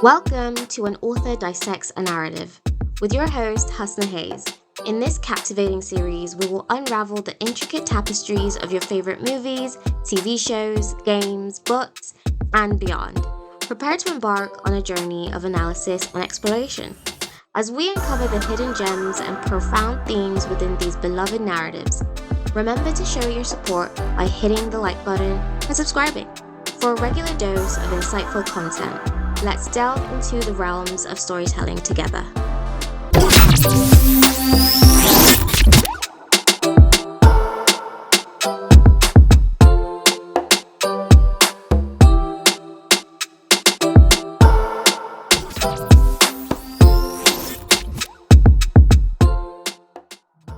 Welcome to An Author Dissects a Narrative with your host, Husna Haze. In this captivating series, we will unravel the intricate tapestries of your favorite movies, TV shows, games, books, and beyond. Prepare to embark on a journey of analysis and exploration as we uncover the hidden gems and profound themes within these beloved narratives. Remember to show your support by hitting the like button and subscribing for a regular dose of insightful content. Let's delve into the realms of storytelling together.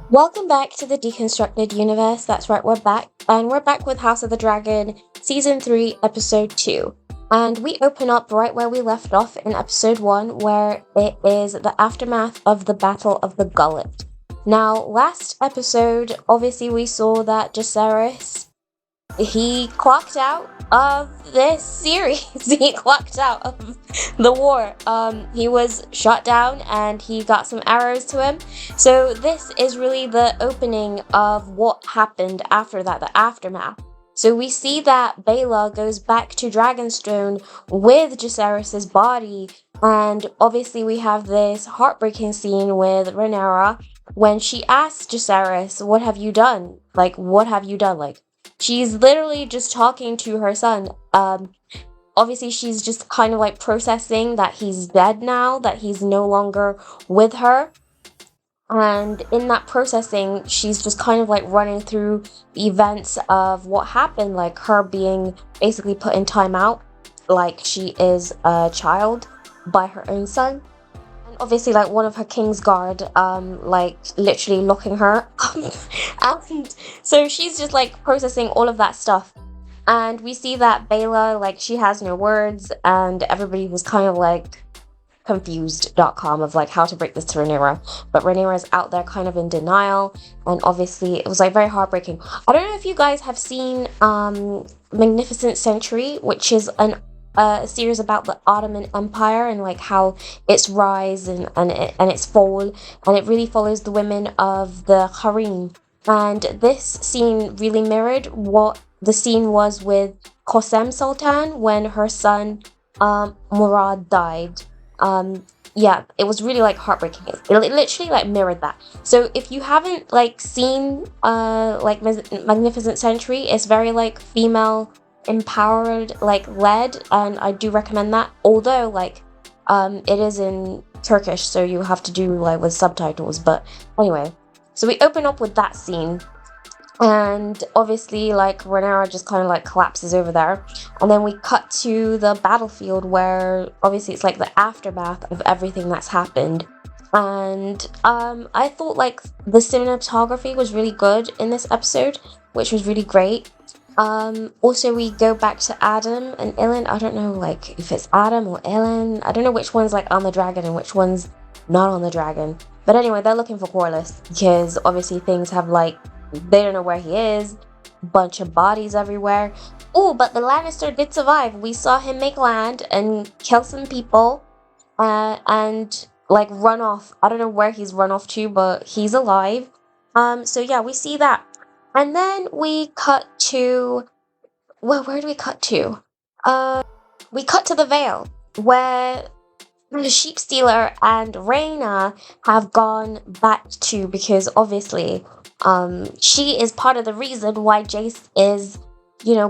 Welcome back to the Deconstructed Universe. That's right, we're back. And we're back with House of the Dragon, Season 3, Episode 2. And we open up right where we left off in Episode 1, where it is the aftermath of the Battle of the Gullet. Now, last episode, obviously we saw that Jacaerys, he clocked out of this series. He clocked out of the war. He was shot down and he got some arrows to him. So this is really the opening of what happened after that, the aftermath. So we see that Baela goes back to Dragonstone with Jacaerys' body, and obviously we have this heartbreaking scene with Rhaenyra when she asks Jacaerys, what have you done? What have you done? She's literally just talking to her son. Obviously she's just kind of processing that he's dead now, that he's no longer with her. And in that processing, she's just kind of running through the events of what happened, her being basically put in timeout, like she is a child by her own son. And obviously one of her Kingsguard, literally locking her. And so she's just processing all of that stuff. And we see that Baela, she has no words, and everybody was kind of confused.com of how to break this to Rhaenyra, but Rhaenyra is out there kind of in denial, and obviously it was very heartbreaking. I don't know if you guys have seen Magnificent Century, which is a series about the Ottoman Empire and how its rise and its fall, and it really follows the women of the harem. And this scene really mirrored what the scene was with Qasem Sultan when her son Murad died. It was really heartbreaking. It literally mirrored that. So if you haven't seen Magnificent Century, it's very female empowered led, and I do recommend that. Although it is in Turkish, so you have to do with subtitles. But anyway, so we open up with that scene. And obviously, Rhaenyra just kind of collapses over there. And then we cut to the battlefield where obviously it's the aftermath of everything that's happened. And I thought the cinematography was really good in this episode, which was really great. Also, we go back to Adam and Ilyn. I don't know if it's Adam or Ilyn. I don't know which one's on the dragon and which one's not on the dragon. But anyway, they're looking for Corlys because obviously things have they don't know where he is. Bunch of bodies everywhere. Oh, but the Lannister did survive. We saw him make land and kill some people. And run off. I don't know where he's run off to, but he's alive. So yeah, we see that. And then we cut to... Well, where do we cut to? We cut to the Vale, where the Sheep Stealer and Rhaena have gone back to, because obviously she is part of the reason why Jace is,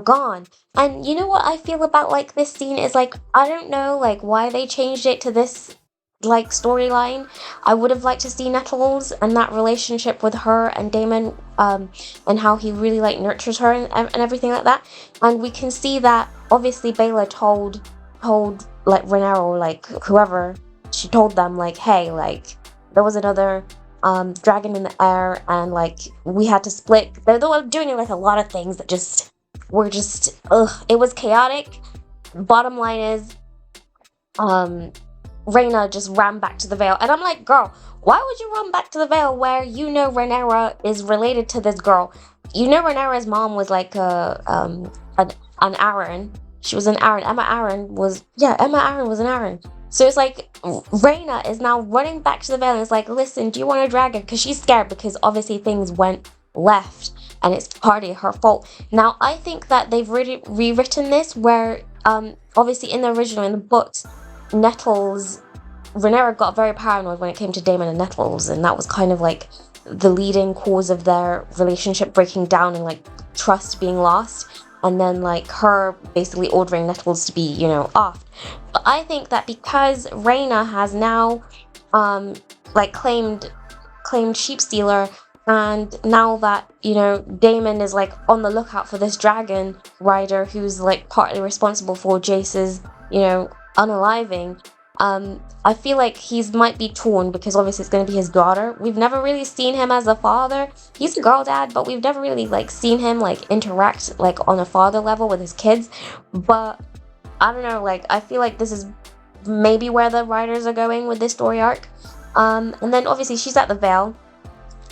gone. And you know what I feel about this scene is I don't know why they changed it to this storyline. I would have liked to see Nettles and that relationship with her and Daemon, and how he really nurtures her and everything like that. And we can see that obviously Baela told Rhaenyra or whoever, she told them hey, there was another dragon in the air, and we had to split. They were doing a lot of things that just were just it was chaotic. Bottom line is Rhaena just ran back to the Vale, and I'm girl, why would you run back to the Vale where Rhaenyra is related to this girl? Rhaenyra's mom was an Arryn. She was an Arryn. Emma Arryn was an Arryn. So it's like Reyna is now running back to the Vale and is like, listen, do you want a dragon? Because she's scared because obviously things went left and it's partly her fault. Now, I think that they've really rewritten this where, obviously in the original, in the books, Nettles, Rhaenyra got very paranoid when it came to Daemon and Nettles, and that was kind of like the leading cause of their relationship breaking down and like trust being lost. And then like her basically ordering Nettles to be, off. But I think that because Reyna has now like claimed Sheep Stealer, and now that, Daemon is like on the lookout for this dragon rider who's like partly responsible for Jace's, unaliving, I feel like he's might be torn because obviously it's going to be his daughter. We've never really seen him as a father. He's a girl dad, but we've never really like seen him like interact like on a father level with his kids. But I don't know, like I feel like this is maybe where the writers are going with this story arc. And then obviously she's at the Vale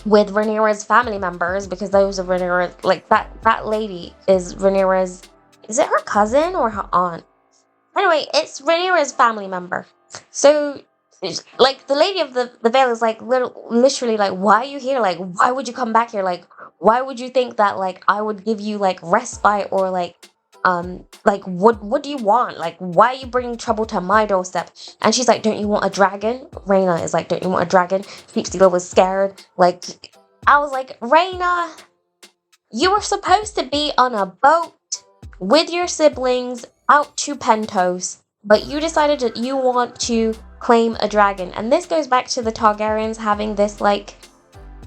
with Rhaenyra's family members because those are Rhaenyra, like that lady is Rhaenyra's, is it her cousin or her aunt? Anyway, it's Rhaenyra's family member. So, like, the lady of the Vale is, like, literally, like, why are you here? Like, why would you come back here? Like, why would you think that, like, I would give you, like, respite or, like, what do you want? Like, why are you bringing trouble to my doorstep? And she's like, don't you want a dragon? Reyna is like, don't you want a dragon? Sheepstealer was scared. Like, I was like, Reyna, you were supposed to be on a boat with your siblings out to Pentos, but you decided that you want to claim a dragon. And this goes back to the Targaryens having this, like,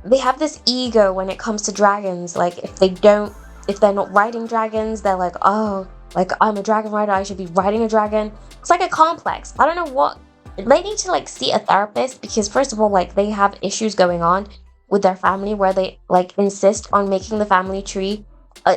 they have this ego when it comes to dragons. Like, if they're not riding dragons, they're like, oh, like, I'm a dragon rider, I should be riding a dragon. It's like a complex. I don't know what, they need to, like, see a therapist because, first of all, like, they have issues going on with their family where they, like, insist on making the family tree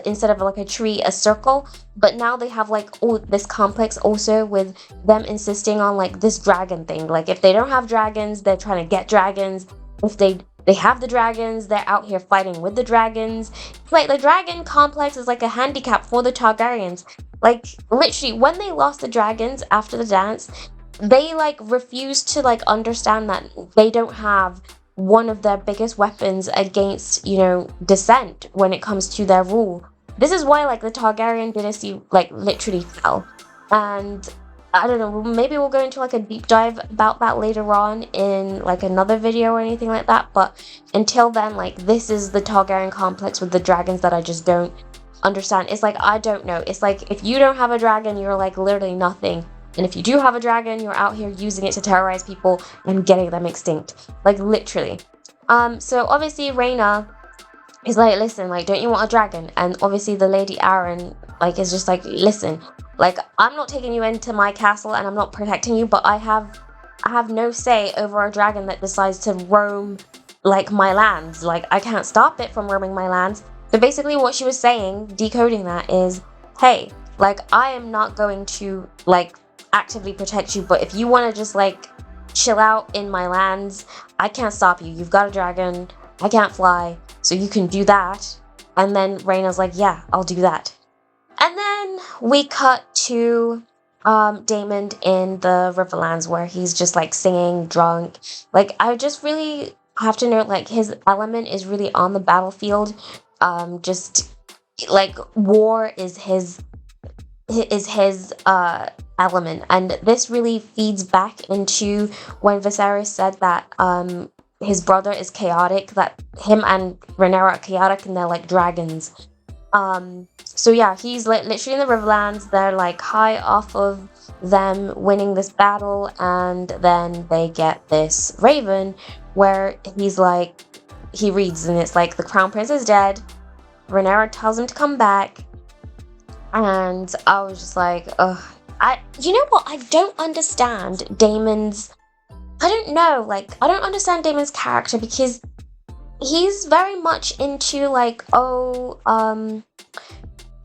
instead of like a tree, a circle. But now they have like all this complex also with them insisting on like this dragon thing. Like if they don't have dragons, they're trying to get dragons. If they have the dragons, they're out here fighting with the dragons. It's like the dragon complex is like a handicap for the Targaryens. Like literally when they lost the dragons after the dance, they like refused to like understand that they don't have one of their biggest weapons against, dissent when it comes to their rule. This is why, like, the Targaryen dynasty, like, literally fell. And, I don't know, maybe we'll go into, like, a deep dive about that later on in, like, another video or anything like that. But until then, like, this is the Targaryen complex with the dragons that I just don't understand. It's like, I don't know. It's like, if you don't have a dragon, you're, like, literally nothing. And if you do have a dragon, you're out here using it to terrorize people and getting them extinct. Like, literally. So obviously Reyna is like, listen, like, don't you want a dragon? And obviously the Lady Arryn, like, is just like, listen, like, I'm not taking you into my castle and I'm not protecting you, but I have no say over a dragon that decides to roam, like, my lands. Like, I can't stop it from roaming my lands. So basically what she was saying, decoding that, is, hey, like, I am not going to, like, actively protect you, but if you want to just like chill out in my lands, I can't stop you. You've got a dragon, I can't fly, so you can do that. And then Reyna's like, yeah, I'll do that. And then we cut to Daemon in the Riverlands where he's just like singing, drunk. Like I just really have to note like his element is really on the battlefield. Just like war is his element, and this really feeds back into when Viserys said that his brother is chaotic, that him and Rhaenyra are chaotic and they're like dragons. So yeah, he's like literally in the Riverlands. They're like high off of them winning this battle, and then they get this raven where he's like, he reads and it's like the Crown Prince is dead. Rhaenyra tells him to come back. And I was just like, ugh. You know what? I don't understand Daemon's... I don't understand Daemon's character because he's very much into, like,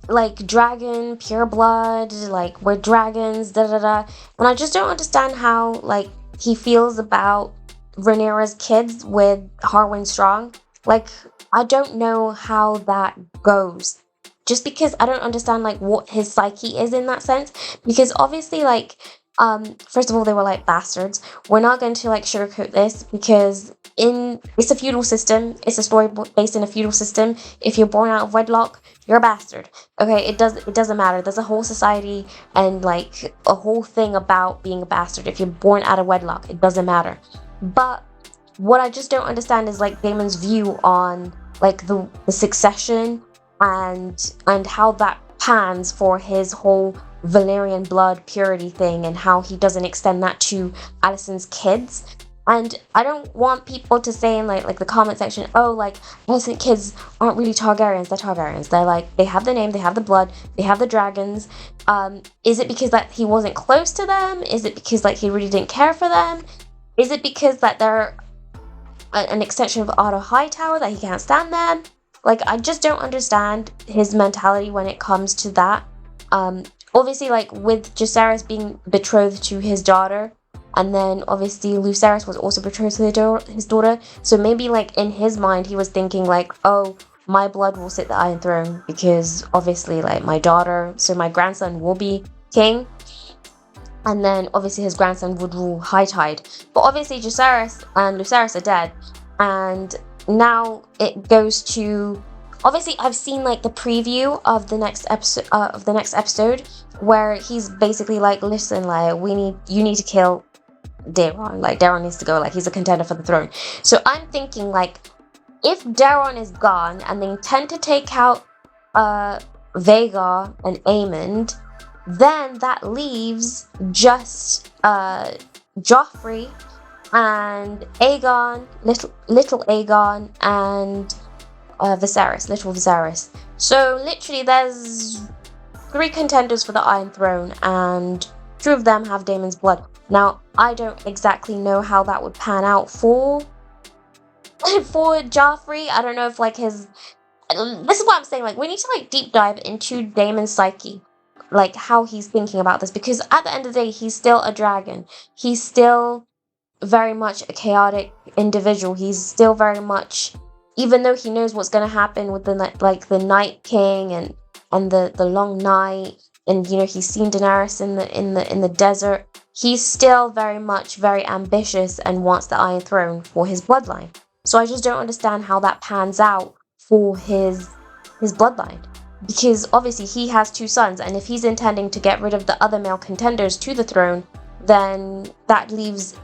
like, dragon, pure blood, like, we're dragons, da-da-da. And I just don't understand how, like, he feels about Rhaenyra's kids with Harwin Strong. Like, I don't know how that goes. Just because I don't understand, like, what his psyche is in that sense. Because obviously, like, First of all, they were like bastards. We're not going to like sugarcoat this because it's a feudal system. It's a story based in a feudal system. If you're born out of wedlock, you're a bastard. Okay, it doesn't matter. There's a whole society and like a whole thing about being a bastard. If you're born out of wedlock, it doesn't matter. But what I just don't understand is like Damon's view on like the succession and how that pans for his whole Valerian blood purity thing and how he doesn't extend that to Alicent's kids. And I don't want people to say in like the comment section, oh, like Alicent kids aren't really Targaryens. They're Targaryens. They're like, they have the name, they have the blood, they have the dragons. Is it because that he wasn't close to them? Is it because like he really didn't care for them? Is it because that they're an extension of Otto Hightower, that he can't stand them? Like, I just don't understand his mentality when it comes to that. Obviously, like, with Jacaerys being betrothed to his daughter, and then, obviously, Lucerys was also betrothed to his daughter, so maybe, like, in his mind, he was thinking, like, oh, my blood will sit the Iron Throne, because, obviously, like, my daughter, so my grandson will be king, and then, obviously, his grandson would rule High Tide. But, obviously, Jacaerys and Lucerys are dead, and now it goes to... Obviously, I've seen like the preview of the next episode, where he's basically like, listen, like you need to kill Daeron. Like Daeron needs to go. Like he's a contender for the throne. So I'm thinking like, if Daeron is gone and they intend to take out Vhagar and Aemond, then that leaves just Joffrey and Aegon, little Aegon, and little Viserys. So literally there's 3 contenders for the Iron Throne, and 2 of them have Daemon's blood. Now, I don't exactly know how that would pan out for Joffrey. I don't know if like this is what I'm saying, like we need to like deep dive into Daemon's psyche, like how he's thinking about this, because at the end of the day, he's still a dragon. He's still very much a chaotic individual. He's still very much, even though he knows what's going to happen with the Night King and the long night, and you know he's seen Daenerys in the desert, he's still very ambitious and wants the Iron Throne for his bloodline. So I just don't understand how that pans out for his bloodline, because obviously he has 2 sons, and if he's intending to get rid of the other male contenders to the throne, then that leaves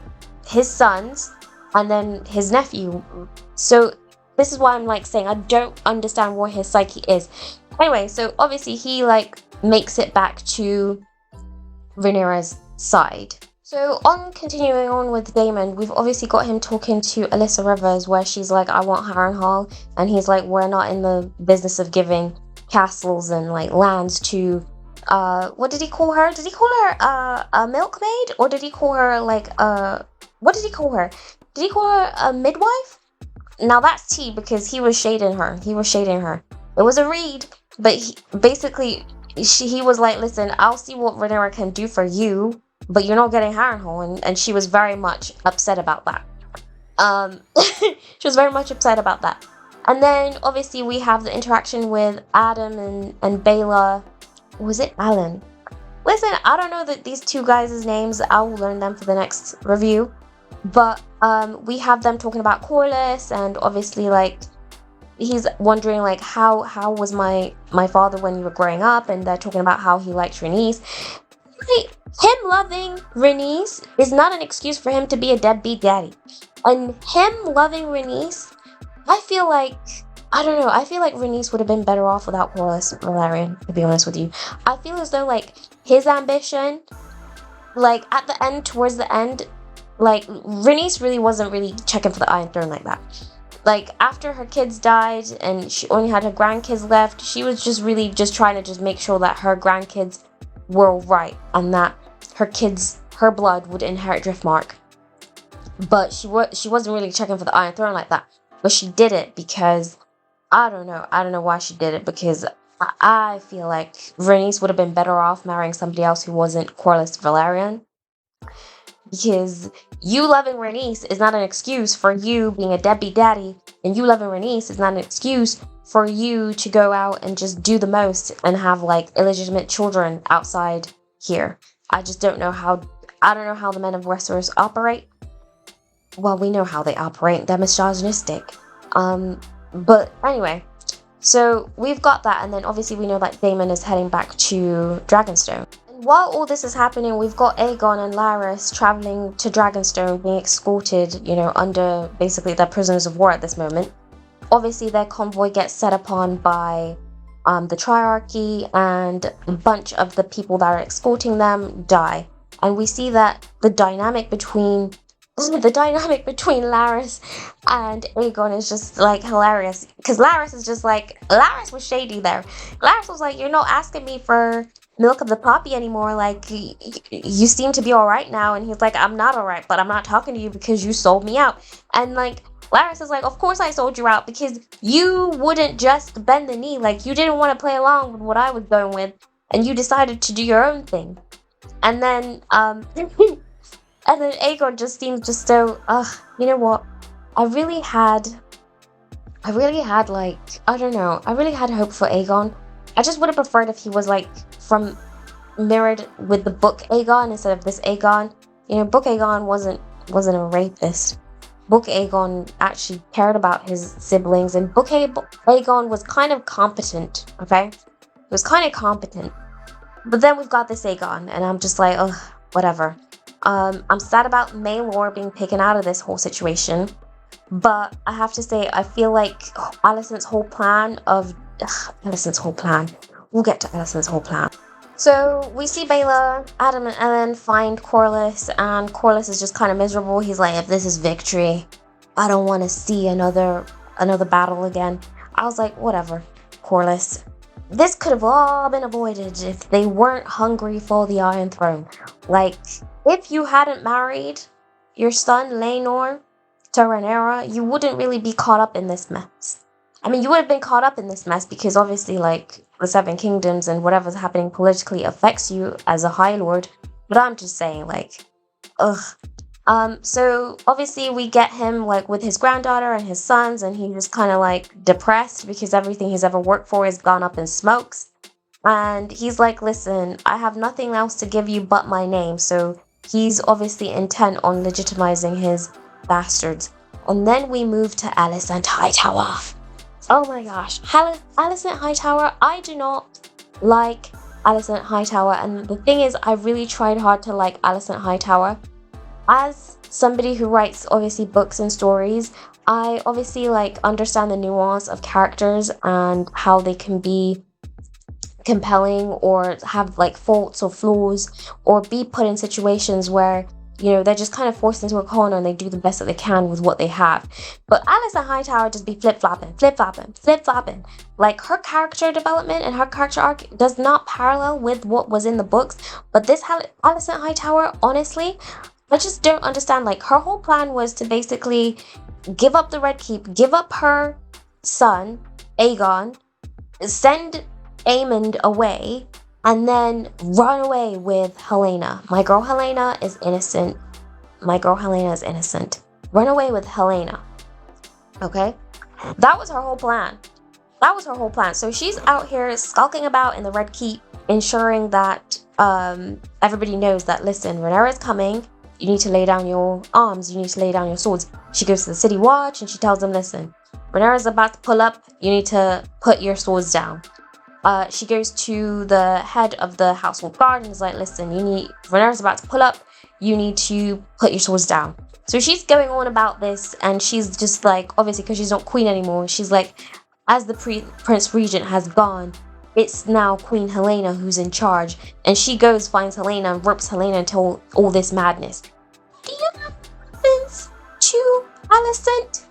his sons and then his nephew. So this is why I'm like saying I don't understand what his psyche is. Anyway, so obviously he like makes it back to Rhaenyra's side. So on continuing on with Daemon, we've obviously got him talking to Alyssa Rivers, where she's like, I want Harrenhal, and he's like, we're not in the business of giving castles and like lands to what did he call her? Did he call her a milkmaid, or did he call her like what did he call her? Did he call her a midwife? Now that's tea, because he was shading her. It was a read, but he was like, listen, I'll see what Rhaenyra can do for you, but you're not getting Harrenhal, and she was very much upset about that. She was very much upset about that. And then obviously we have the interaction with Adam and Baela. Was it Alan? Listen, I don't know these 2 guys' names. I will learn them for the next review. But we have them talking about Corlys, and obviously like he's wondering like how was my father when you were growing up, and they're talking about how he likes Rhaenys. Like, him loving Rhaenys is not an excuse for him to be a deadbeat daddy. And him loving Rhaenys, I feel like Rhaenys would have been better off without Corlys Velaryon, to be honest with you. I feel as though like his ambition, like at the end, towards the end, like Rhaenys really wasn't really checking for the Iron Throne like that. Like after her kids died and she only had her grandkids left, she was just really just trying to just make sure that her grandkids were right, and that her blood would inherit Driftmark. But she wasn't really checking for the Iron Throne like that. But she did it because I don't know why she did it, because I feel like Rhaenys would have been better off marrying somebody else who wasn't Corlys Velaryon. Because you loving Rhaenys is not an excuse for you being a deadbeat daddy, and you loving Rhaenys is not an excuse for you to go out and just do the most and have like illegitimate children outside here. I just don't know how I don't know how the men of Westeros operate. Well, we know how they operate. They're misogynistic. But anyway, so we've got that, and then obviously we know that Daemon is heading back to Dragonstone. And while all this is happening, we've got Aegon and Larys traveling to Dragonstone, being escorted, under basically their prisoners of war at this moment. Obviously, their convoy gets set upon by the Triarchy, and a bunch of the people that are escorting them die. And we see that the dynamic between Larys and Aegon is just like hilarious, because Larys was shady there. Larys was like, "You're not asking me for milk of the poppy anymore. Like, you seem to be all right now." And he's like, "I'm not all right, but I'm not talking to you because you sold me out." And like, Larys is like, "Of course I sold you out, because you wouldn't just bend the knee. Like, you didn't want to play along with what I was going with, and you decided to do your own thing." And then and then Aegon just seems just so, you know what? I really had like, I don't know, I really had hope for Aegon. I just would have preferred if he was like mirrored with the book Aegon instead of this Aegon. Book Aegon wasn't a rapist. Book Aegon actually cared about his siblings, and Book Aegon was kind of competent, okay? He was kind of competent. But then we've got this Aegon, and I'm just like, whatever. I'm sad about Maelor being taken out of this whole situation, but I have to say, I feel like Alicent's whole plan. We'll get to Alicent's whole plan. So we see Baela, Adam, and Ellen find Corlys, and Corlys is just kind of miserable. He's like, "If this is victory, I don't want to see another battle again." I was like, whatever, Corlys. This could have all been avoided if they weren't hungry for the Iron Throne. Like, if you hadn't married your son, Laenor, to Rhaenyra, you wouldn't really be caught up in this mess. I mean, you would have been caught up in this mess because obviously, like, the Seven Kingdoms and whatever's happening politically affects you as a High Lord. But I'm just saying, like, ugh. So obviously we get him, like, with his granddaughter and his sons, and he's just kind of, like, depressed because everything he's ever worked for has gone up in smokes. And he's like, "Listen, I have nothing else to give you but my name." So he's obviously intent on legitimizing his bastards. And then we move to Alicent Hightower. Oh my gosh, Alicent Hightower. I do not like Alicent Hightower, and the thing is, I really tried hard to like Alicent Hightower. As somebody who writes obviously books and stories, I obviously like understand the nuance of characters and how they can be compelling or have like faults or flaws, or be put in situations where they're just kind of forced into a corner and they do the best that they can with what they have. But Alicent Hightower just be flip-flopping. Like, her character development and her character arc does not parallel with what was in the books. But this Alicent Hightower, honestly, I just don't understand. Like, her whole plan was to basically give up the Red Keep, give up her son, Aegon, send Aemond away, and then run away with Helena. My girl Helena is innocent. Run away with Helena. Okay? That was her whole plan. So she's out here skulking about in the Red Keep, ensuring that everybody knows that, listen, Rhaenyra is coming. You need to lay down your arms. You need to lay down your swords. She goes to the City Watch and she tells them, listen, Rhaenyra's about to pull up. You need to put your swords down. She goes to the head of the household guard and is like, listen, Rhaenyra's about to pull up, you need to put your swords down. So she's going on about this, and she's just like, obviously because she's not queen anymore, she's like, as the Prince Regent has gone, it's now Queen Helena who's in charge. And she goes, finds Helena, and rips Helena into all this madness. Do you know what happens to Alicent?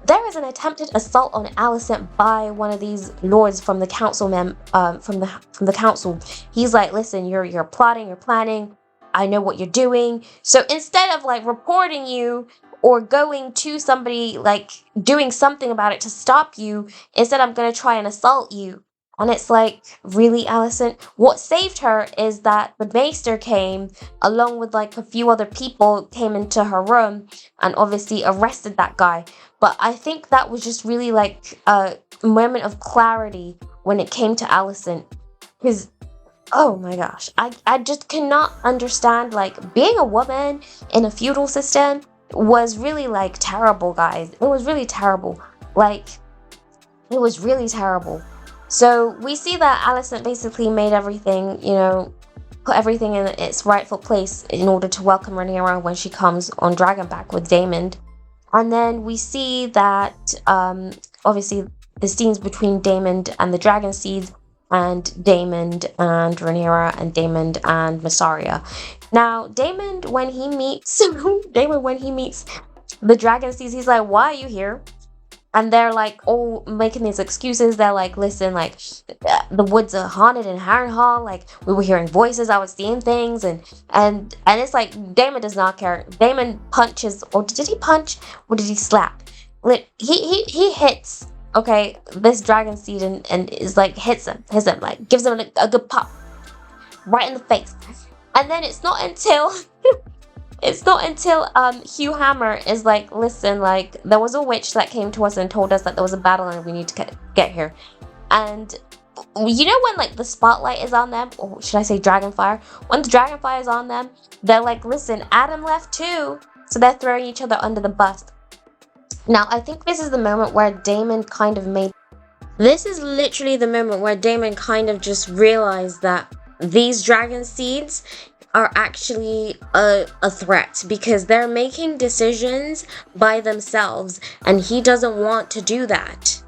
There is an attempted assault on Alicent by one of these lords from the council, from the council. He's like, listen, you're plotting, you're planning. I know what you're doing. So instead of like reporting you or going to somebody, like doing something about it to stop you, instead I'm gonna try and assault you. And it's like, really, Alicent? What saved her is that the maester came, along with like a few other people, came into her room and obviously arrested that guy. But I think that was just really like a moment of clarity when it came to Alicent. Because Oh my gosh. I just cannot understand, like, being a woman in a feudal system was really, like, terrible, guys. It was really terrible. Like, it was really terrible. So we see that Alicent basically made everything, put everything in its rightful place in order to welcome Rhaenyra when she comes on Dragonback with Daemon. And then we see that, obviously, the scenes between Daemon and the Dragon Seeds, and Daemon and Rhaenyra, and Daemon and Mysaria. Now, Daemon, when he meets the Dragon Seeds, he's like, "Why are you here?" And they're like all making these excuses. They're like, "Listen, like, the woods are haunted in Harrenhal. Like, we were hearing voices, I was seeing things," and it's like Damon does not care. Damon punches, or did he punch, or did he slap? He hits, okay, this dragon seed, and is like hits him, like gives him a good pop right in the face. And then it's not until Hugh Hammer is like, "Listen, like, there was a witch that came to us and told us that there was a battle and we need to get here." And you know when, like, the spotlight is on them, or should I say Dragonfire? When the Dragonfire is on them, they're like, "Listen, Adam left too." So they're throwing each other under the bus. Now, I think this is the moment where Daemon kind of made... This is literally the moment where Daemon kind of just realized that these dragon seeds are actually a threat, because they're making decisions by themselves, and he doesn't want to do that.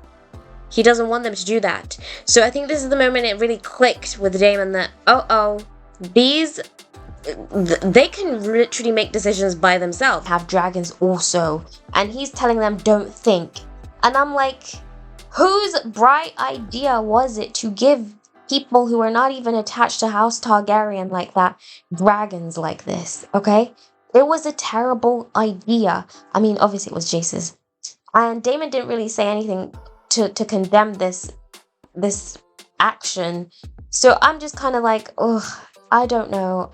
He doesn't want them to do that. So I think this is the moment it really clicked with Daemon that, they can literally make decisions by themselves. Have dragons also. And he's telling them, "Don't think." And I'm like, whose bright idea was it to give people who are not even attached to House Targaryen like that dragons like this, okay? It was a terrible idea. I mean, obviously it was Jace's. And Daemon didn't really say anything to condemn this action. So I'm just kind of like, ugh, I don't know.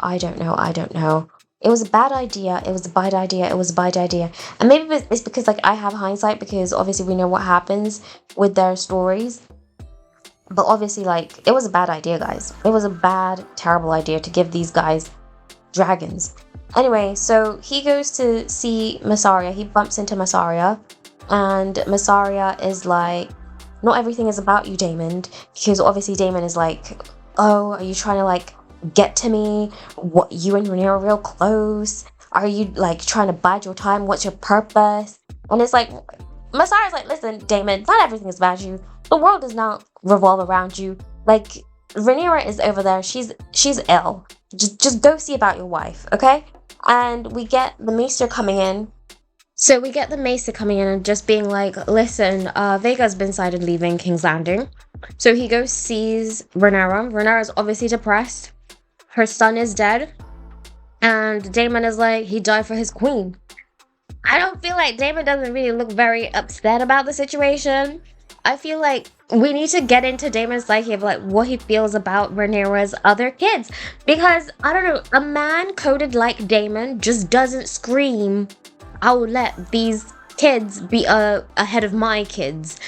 It was a bad idea. It was a bad idea. And maybe it's because, like, I have hindsight, because obviously we know what happens with their stories. But obviously, like, it was a bad idea, guys. It was a bad, terrible idea to give these guys dragons. Anyway, so he goes to see Mysaria. He bumps into Mysaria. And Mysaria is like, "Not everything is about you, Daemon." Because obviously Daemon is like, "Oh, are you trying to, like, get to me? What, you and Rhaenyra are real close? Are you, like, trying to bide your time? What's your purpose?" And it's like, Mysaria's like, "Listen, Daemon, not everything is about you. The world does not revolve around you. Like, Rhaenyra is over there. She's ill. Just go see about your wife, okay?" And we get the Maester coming in. So we get the Maester coming in and just being like, "Listen, Vhagar's been sighted leaving King's Landing." So he goes, sees Rhaenyra. Rhaenyra's obviously depressed. Her son is dead. And Daemon is like, he died for his queen. I don't feel like Daemon doesn't really look very upset about the situation. I feel like we need to get into Daemon's psyche of, like, what he feels about Rhaenyra's other kids. Because, I don't know, a man coded like Daemon just doesn't scream, "I'll let these kids be ahead of my kids."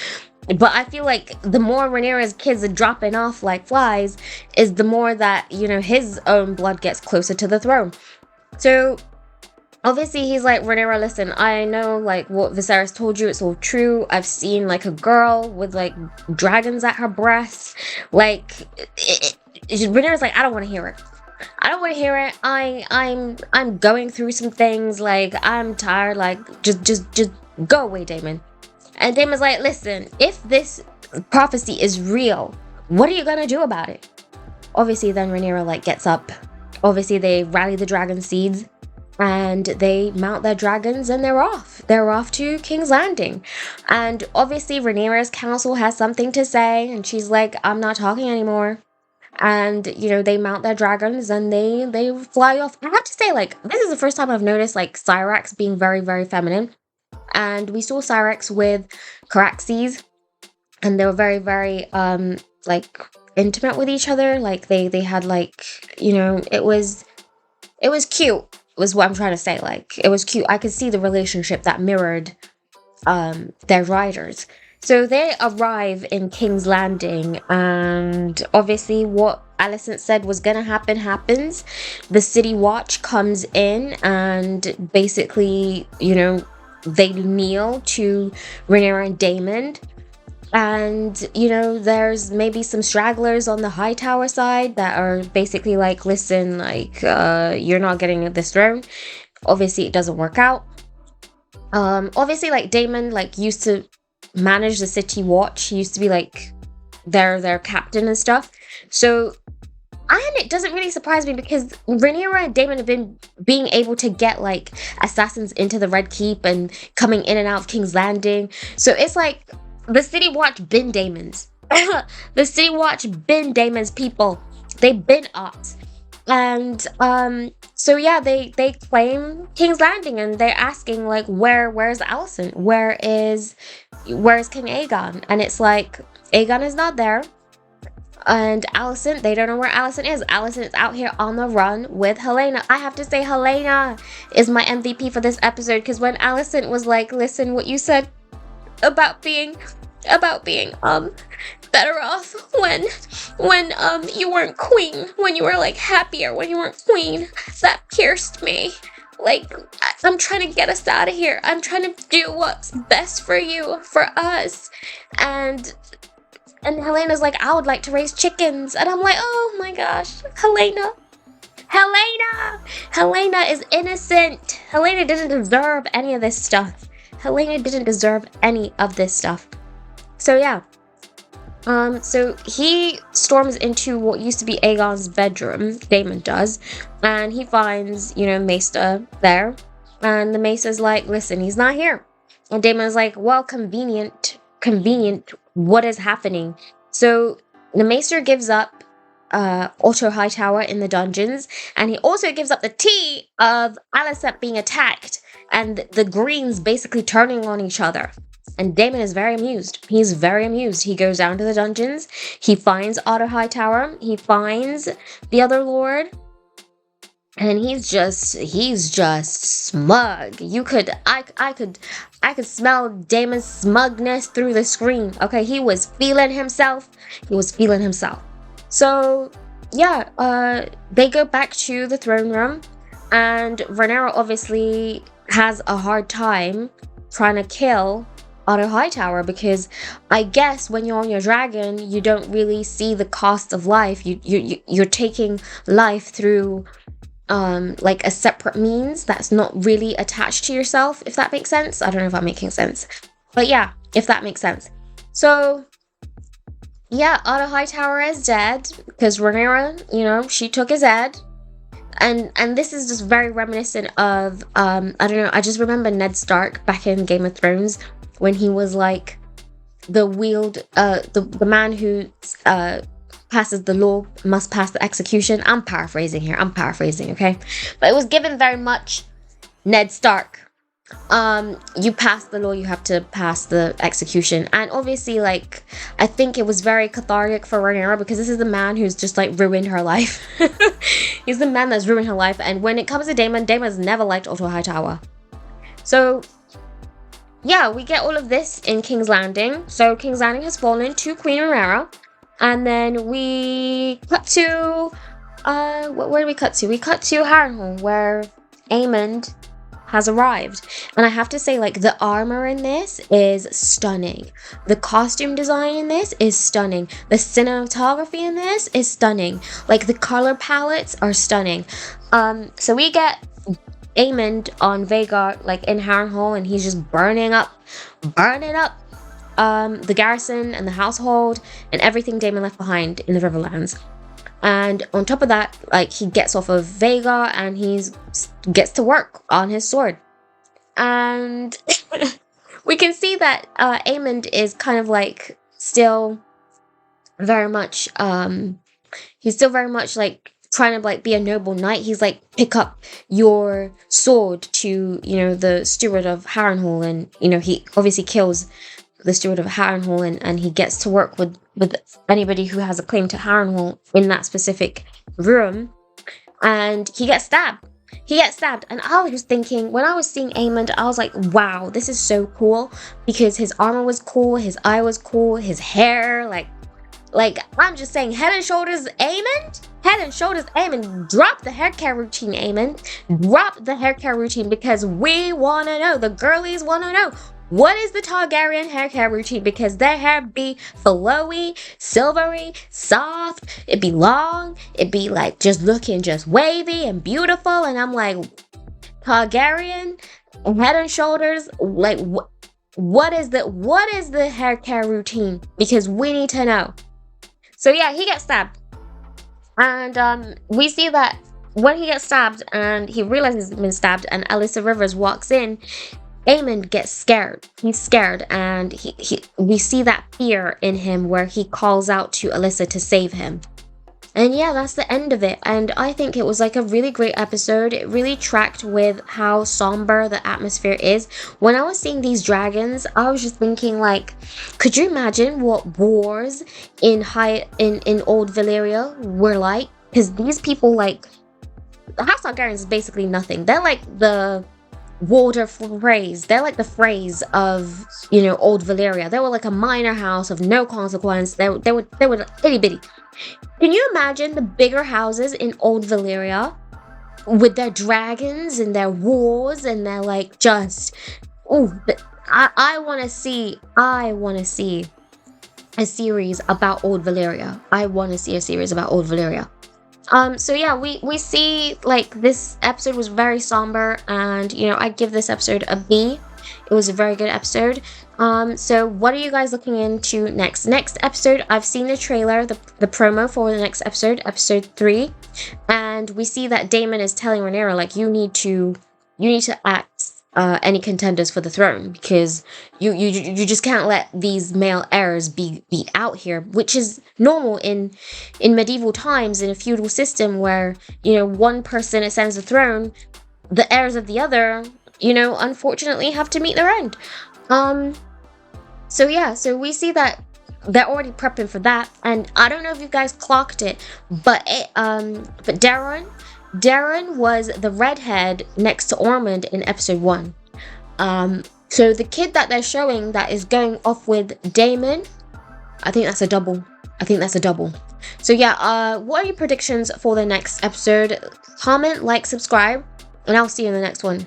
But I feel like the more Rhaenyra's kids are dropping off like flies, is the more that, his own blood gets closer to the throne. So obviously he's like, "Rhaenyra, listen, I know, like, what Viserys told you, it's all true. I've seen, like, a girl with, like, dragons at her breasts." Like, Rhaenyra's like, "I don't want to hear it. I'm going through some things. Like, I'm tired. Like, just go away, Daemon." And Daemon's like, "Listen, if this prophecy is real, what are you gonna do about it?" Obviously, then Rhaenyra, like, gets up. Obviously, they rally the dragon seeds, and they mount their dragons, and they're off. They're off to King's Landing. And obviously, Rhaenyra's council has something to say, and she's like, "I'm not talking anymore." And, they mount their dragons, and they fly off. I have to say, like, this is the first time I've noticed, like, Syrax being very, very feminine. And we saw Syrax with Caraxes, and they were very, very, like, intimate with each other. Like, they had, like, it was cute, was what I'm trying to say. Like, it was cute. I could see the relationship that mirrored their riders. So they arrive in King's Landing, and obviously what Alicent said was gonna happen happens. The City Watch comes in and basically, they kneel to Rhaenyra and Daemon. And, there's maybe some stragglers on the High Tower side that are basically like, listen, like, you're not getting this throne. Obviously, it doesn't work out. Obviously, like, Daemon, like, used to manage the City Watch. He used to be, like, their captain and stuff. So, and it doesn't really surprise me because Rhaenyra and Daemon have been being able to get, like, assassins into the Red Keep and coming in and out of King's Landing. So, it's like, the City Watch been Daemon's. The City Watch been Daemon's people. They've been us. And so yeah, they claim King's Landing and they're asking like where's Alicent? Where's King Aegon? And it's like Aegon is not there. And Alicent, they don't know where Alicent is. Alicent is out here on the run with Helaena. I have to say Helaena is my MVP for this episode because when Alicent was like, listen, what you said about being better off when you weren't queen, when you were like happier when you weren't queen, that pierced me. Like, I'm trying to get us out of here. I'm trying to do what's best for you, for us. And Helena's like, I would like to raise chickens. And I'm like, oh my gosh, Helaena is innocent. Helaena didn't deserve any of this stuff. Helaena didn't deserve any of this stuff. So yeah. So he storms into what used to be Aegon's bedroom, Daemon does, and he finds, Maester there. And the Maester's like, listen, he's not here. And Daemon's like, well, convenient, what is happening? So the Maester gives up Otto Hightower in the dungeons, and he also gives up the tea of Alicent being attacked and the Greens basically turning on each other. And Daemon is very amused. He's very amused. He goes down to the dungeons. He finds Otto Hightower. He finds the other lord. And he's just smug. I could smell Daemon's smugness through the screen. Okay, he was feeling himself. So, yeah, they go back to the throne room. And Rhaenyra obviously has a hard time trying to kill Otto Hightower because I guess when you're on your dragon, you don't really see the cost of life. You're taking life through like a separate means that's not really attached to yourself, if that makes sense. I don't know if I'm making sense, but yeah, if that makes sense. So yeah, Otto Hightower is dead because Rhaenyra, she took his head. And this is just very reminiscent of I don't know, I just remember Ned Stark back in Game of Thrones when he was like the man who passes the law must pass the execution. I'm paraphrasing, okay? But it was given very much Ned Stark. You pass the law, you have to pass the execution. And obviously, like, I think it was very cathartic for Rhaenyra because this is the man who's just like ruined her life. He's the man that's ruined her life. And when it comes to Daemon's never liked Otto Hightower. So yeah, we get all of this in King's Landing. So King's Landing has fallen to Queen Rhaenyra. And then we cut to where do we cut to? We cut to Harrenhal, where Aemond has arrived. And I have to say, like, the armor in this is stunning. The costume design in this is stunning. The cinematography in this is stunning. Like, the color palettes are stunning. So we get Aemond on Vhagar, like, in Harrenhal, and he's just burning up the garrison and the household and everything Daemon left behind in the Riverlands. And on top of that, like, he gets off of Vhagar and gets to work on his sword. And we can see that Aemond is kind of like still very much he's still very much like trying to like be a noble knight. He's like, pick up your sword to, the steward of Harrenhal, and he obviously kills the steward of Harrenhal, and he gets to work with anybody who has a claim to Harrenhal in that specific room, and he gets stabbed. He gets stabbed, and I was just thinking, when I was seeing Aemond, I was like, wow, this is so cool, because his armor was cool, his eye was cool, his hair, like, I'm just saying, Head and Shoulders Aemond? Head and Shoulders Aemond. Drop the hair care routine, Aemond. Drop the hair care routine, because we want to know. The girlies want to know. What is the Targaryen hair care routine? Because their hair be flowy, silvery, soft. It be long. It be like just looking just wavy and beautiful. And I'm like, Targaryen, Head and Shoulders, like, what is the hair care routine? Because we need to know. So yeah, he gets stabbed. And we see that when he gets stabbed and he realizes he's been stabbed and Alyssa Rivers walks in, Aemond gets scared. He's scared, and we see that fear in him where he calls out to Alyssa to save him. And yeah, that's the end of it. And I think it was like a really great episode. It really tracked with how somber the atmosphere is. When I was seeing these dragons, I was just thinking, like, could you imagine what wars in old Valyria were like? Because these people, like, the House Targaryens is basically nothing. They're like the Water Freys. They're like the Freys of, old Valyria. They were like a minor house of no consequence. They were itty bitty. Can you imagine the bigger houses in old Valyria with their dragons and their wars and their like just I want to see a series about old Valyria. I want to see a series about old Valyria. So yeah, we see like this episode was very somber, and I'd give this episode a B. It was a very good episode. So what are you guys looking into next? Next episode, I've seen the trailer, the promo for the next episode 3, and we see that Daemon is telling Rhaenyra, like, you need to act any contenders for the throne, because you just can't let these male heirs be out here, which is normal in medieval times, in a feudal system where one person ascends the throne, the heirs of the other unfortunately have to meet their end. So yeah, so we see that they're already prepping for that, and I don't know if you guys clocked it, but Darren was the redhead next to Ormond in episode 1. So the kid that they're showing that is going off with Daemon, I think that's a double. So yeah, what are your predictions for the next episode? Comment, like, subscribe, and I'll see you in the next one.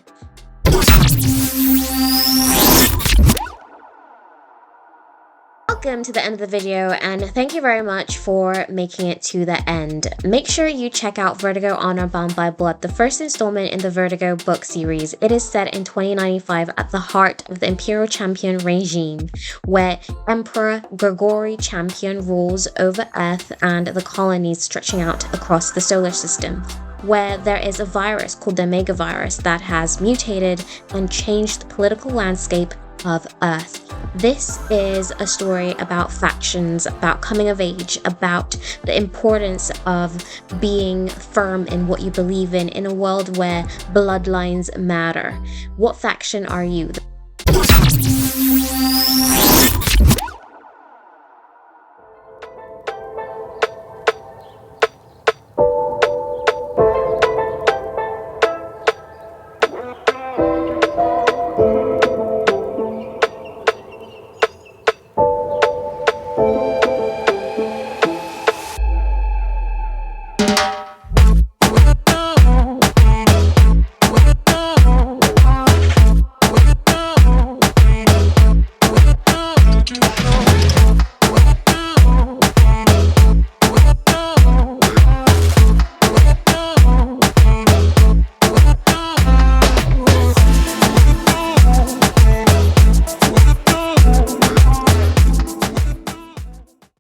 Welcome to the end of the video, and thank you very much for making it to the end. Make sure you check out Vertigo Honor Bound by Blood, the first installment in the Vertigo book series. It is set in 2095 at the heart of the Imperial Champion regime, where Emperor Gregory Champion rules over Earth and the colonies stretching out across the solar system, where there is a virus called the Megavirus that has mutated and changed the political landscape of Earth. This is a story about factions, about coming of age, about the importance of being firm in what you believe in a world where bloodlines matter. What faction are you?